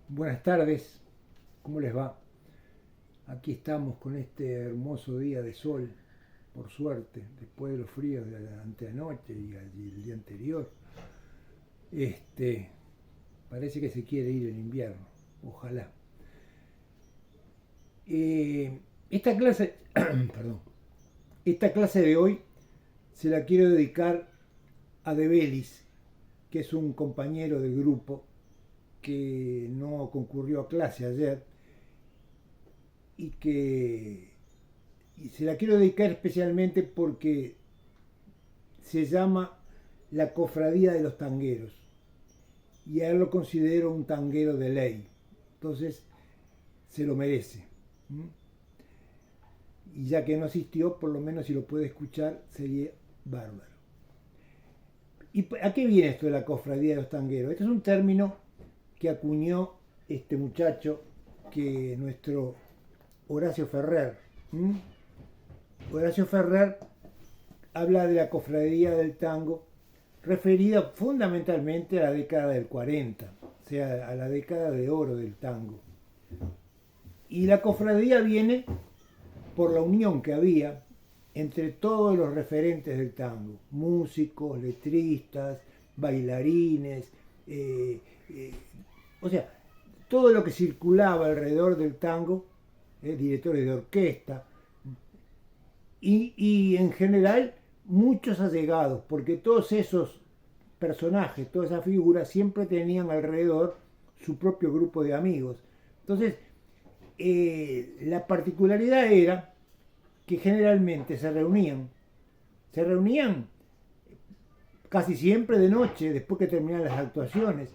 Buenas tardes, ¿cómo les va? Aquí estamos con este hermoso día de sol, por suerte, después de los fríos de la anteanoche y el día anterior. Este, Parece que se quiere ir el invierno, ojalá. Esta clase, perdón, esta clase de hoy se la quiero dedicar a De Belis, que es un compañero del grupo que no concurrió a clase ayer y que y se la quiero dedicar especialmente porque se llama La Cofradía de los Tangueros y a él lo considero un tanguero de ley, entonces se lo merece. Y ya que no asistió, por lo menos si lo puede escuchar sería bárbaro. ¿Y a qué viene esto de la cofradía de los tangueros? Este es un término que acuñó este muchacho, que nuestro Horacio Ferrer. Horacio Ferrer habla de la cofradía del tango referida fundamentalmente a la década del 40, o sea, a la década de oro del tango. Y la cofradía viene por la unión que había entre todos los referentes del tango, músicos, letristas, bailarines, eh, eh, o sea, todo lo que circulaba alrededor del tango, directores de orquesta, y en general muchos allegados, porque todos esos personajes, todas esas figuras siempre tenían alrededor su propio grupo de amigos. Entonces, la particularidad era que generalmente se reunían casi siempre de noche, después que terminaban las actuaciones.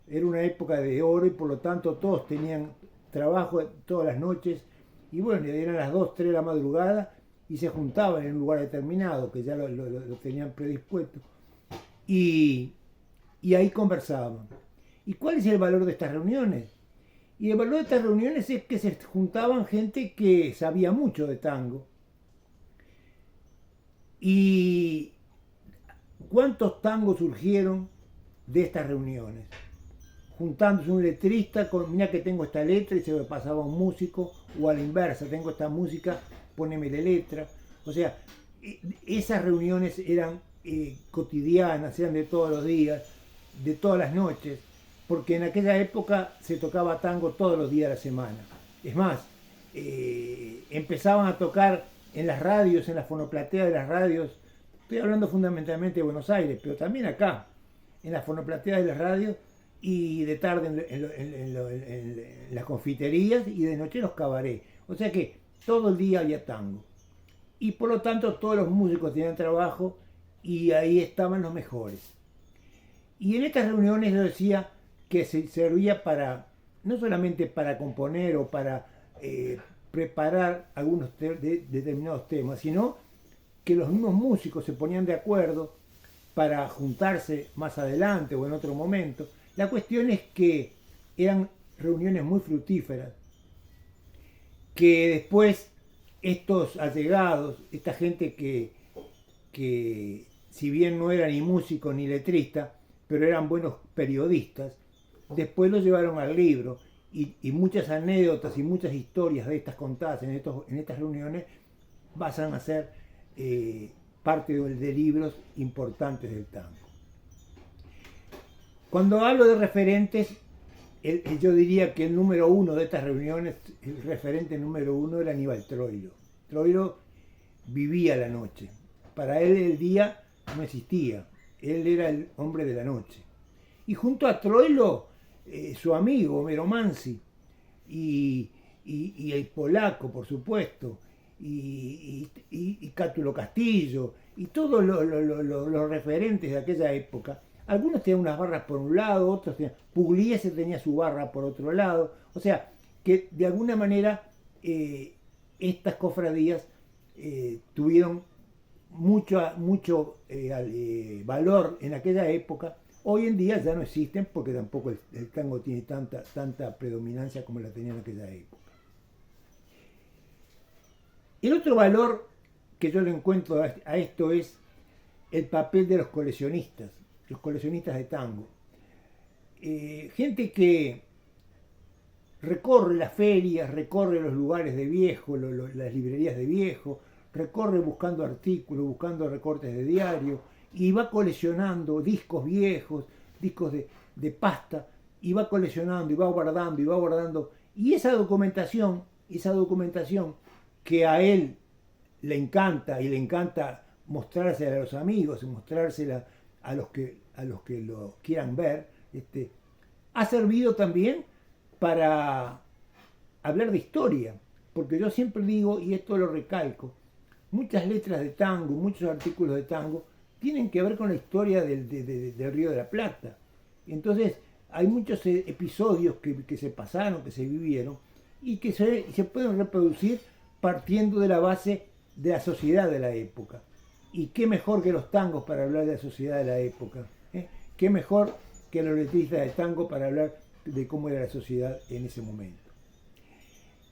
Era una época de oro y por lo tanto todos tenían trabajo todas las noches y bueno, eran las 2 3 de la madrugada y se juntaban en un lugar determinado que ya lo tenían predispuesto y, y ahí conversaban. ¿Y cuál es el valor de estas reuniones? Y el valor de estas reuniones es que se juntaban gente que sabía mucho de tango. ¿Y cuántos tangos surgieron de estas reuniones? Juntándose un letrista con, mira que tengo esta letra y se lo pasaba a un músico, o a la inversa, tengo esta música, poneme la letra. O sea, esas reuniones eran cotidianas, eran de todos los días, de todas las noches, porque en aquella época se tocaba tango todos los días de la semana. Es más, empezaban a tocar en las radios, en la fonoplatea de las radios, estoy hablando fundamentalmente de Buenos Aires, pero también acá, en la fonoplatea de las radios, y de tarde en las confiterías y de noche en los cabarets. O sea que todo el día había tango. Y por lo tanto todos los músicos tenían trabajo y ahí estaban los mejores. Y en estas reuniones yo decía que se servía para, no solamente para componer o para preparar algunos determinados temas, sino que los mismos músicos se ponían de acuerdo para juntarse más adelante o en otro momento. La cuestión es que eran reuniones muy fructíferas, que después estos allegados, esta gente que si bien no era ni músico ni letrista, pero eran buenos periodistas, después lo llevaron al libro y muchas anécdotas y muchas historias de estas contadas en estas reuniones pasan a ser parte de libros importantes del tango. Cuando hablo de referentes, yo diría que el número uno de estas reuniones, el referente número uno era Aníbal Troilo. Troilo vivía la noche. Para él el día no existía. Él era el hombre de la noche. Y junto a Troilo, su amigo Homero Mansi y el polaco, por supuesto, y Cátulo Castillo, y todos los referentes de aquella época. Algunos tenían unas barras por un lado, otros tenían... Pugliese tenía su barra por otro lado. O sea, que de alguna manera estas cofradías tuvieron mucho valor en aquella época. Hoy en día ya no existen porque tampoco el tango tiene tanta predominancia como la tenía en aquella época. El otro valor que yo le encuentro a esto es el papel de los coleccionistas de tango. Gente que recorre las ferias, recorre los lugares de viejo, las librerías de viejo, recorre buscando artículos, buscando recortes de diario, y va coleccionando discos viejos, discos de pasta, y va coleccionando, y va guardando, y va guardando. Y esa documentación que a él le encanta, y le encanta mostrársela a los amigos, y mostrársela a los que lo quieran ver, ha servido también para hablar de historia, porque yo siempre digo, y esto lo recalco, muchas letras de tango, muchos artículos de tango, tienen que ver con la historia del Río de la Plata. Entonces, hay muchos episodios que se pasaron, que se vivieron, y que se pueden reproducir partiendo de la base de la sociedad de la época. Y qué mejor que los tangos para hablar de la sociedad de la época. Qué mejor que los letristas de tango para hablar de cómo era la sociedad en ese momento.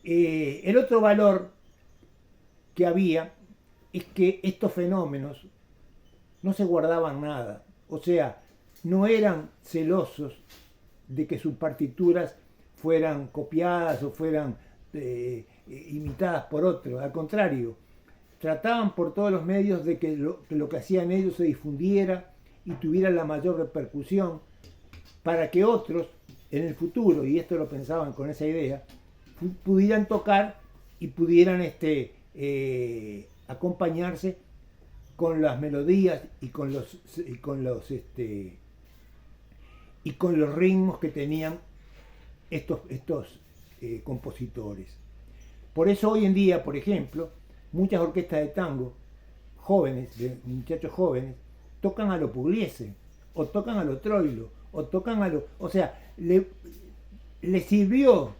El otro valor que había es que estos fenómenos no se guardaban nada. O sea, no eran celosos de que sus partituras fueran copiadas o fueran imitadas por otros. Al contrario, trataban por todos los medios de que lo que hacían ellos se difundiera y tuviera la mayor repercusión para que otros en el futuro, y esto lo pensaban con esa idea, pudieran tocar y pudieran acompañarse con las melodías y con los ritmos que tenían estos compositores. Por eso hoy en día, por ejemplo, muchas orquestas de tango jóvenes, de muchachos jóvenes, tocan a lo Pugliese, o tocan a lo Troilo, o tocan a lo... O sea, le sirvió,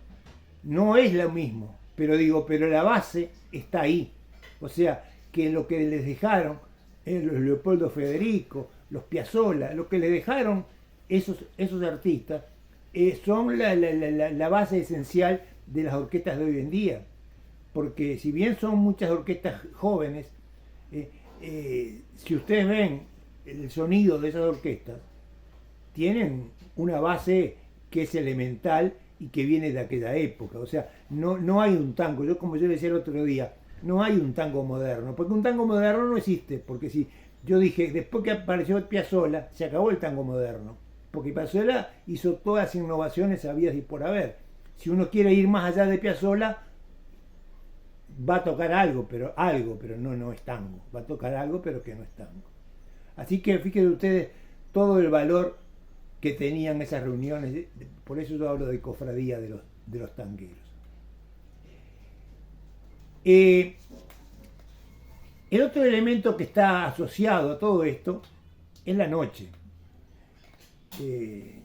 no es lo mismo, pero la base está ahí. O sea, que lo que les dejaron, los Leopoldo Federico, los Piazzolla, lo que le dejaron esos artistas, son la base esencial de las orquestas de hoy en día. Porque si bien son muchas orquestas jóvenes, si ustedes ven el sonido de esas orquestas, tienen una base que es elemental y que viene de aquella época. O sea, no hay un tango, como yo decía el otro día, no hay un tango moderno, porque un tango moderno no existe, porque si yo dije, después que apareció Piazzolla, se acabó el tango moderno, porque Piazzolla hizo todas las innovaciones habidas y por haber. Si uno quiere ir más allá de Piazzolla, va a tocar algo, pero no es tango. Va a tocar algo, pero que no es tango. Así que fíjense ustedes todo el valor que tenían esas reuniones. Por eso yo hablo de cofradía de los tangueros. El otro elemento que está asociado a todo esto es la noche.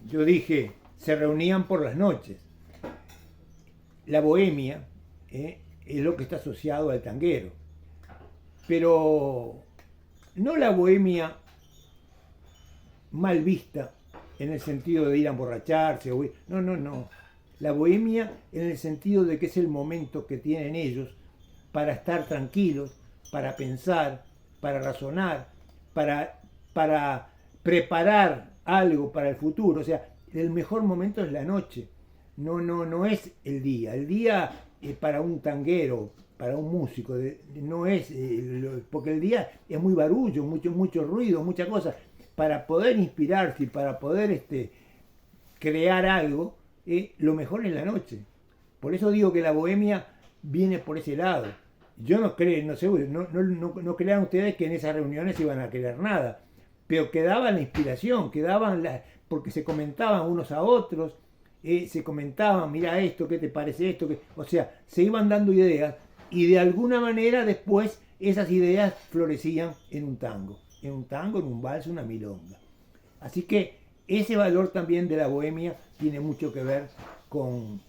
Yo dije, se reunían por las noches. La bohemia es lo que está asociado al tanguero. Pero no la bohemia mal vista en el sentido de ir a emborracharse. No. La bohemia en el sentido de que es el momento que tienen ellos para estar tranquilos, para pensar, para razonar, para preparar algo para el futuro. O sea, el mejor momento es la noche. No es el día. El día para un tanguero, para un músico, no es, porque el día es muy barullo, mucho ruido, muchas cosas. Para poder inspirarse y para poder crear algo, lo mejor es la noche. Por eso digo que la bohemia viene por ese lado. Yo no crean ustedes que en esas reuniones iban a crear nada, pero quedaba la inspiración, porque se comentaban unos a otros, se comentaban, mira esto, ¿qué te parece esto? O sea, se iban dando ideas y de alguna manera después esas ideas florecían en un tango, en un vals, una milonga. Así que ese valor también de la bohemia tiene mucho que ver con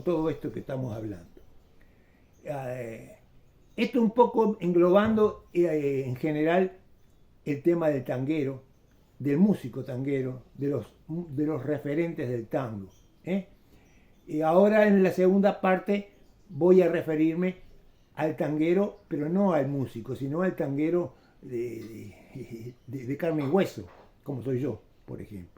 todo esto que estamos hablando. Esto un poco englobando en general el tema del tanguero, del músico tanguero, de los referentes del tango. Y ahora en la segunda parte voy a referirme al tanguero, pero no al músico, sino al tanguero de carne y hueso, como soy yo, por ejemplo.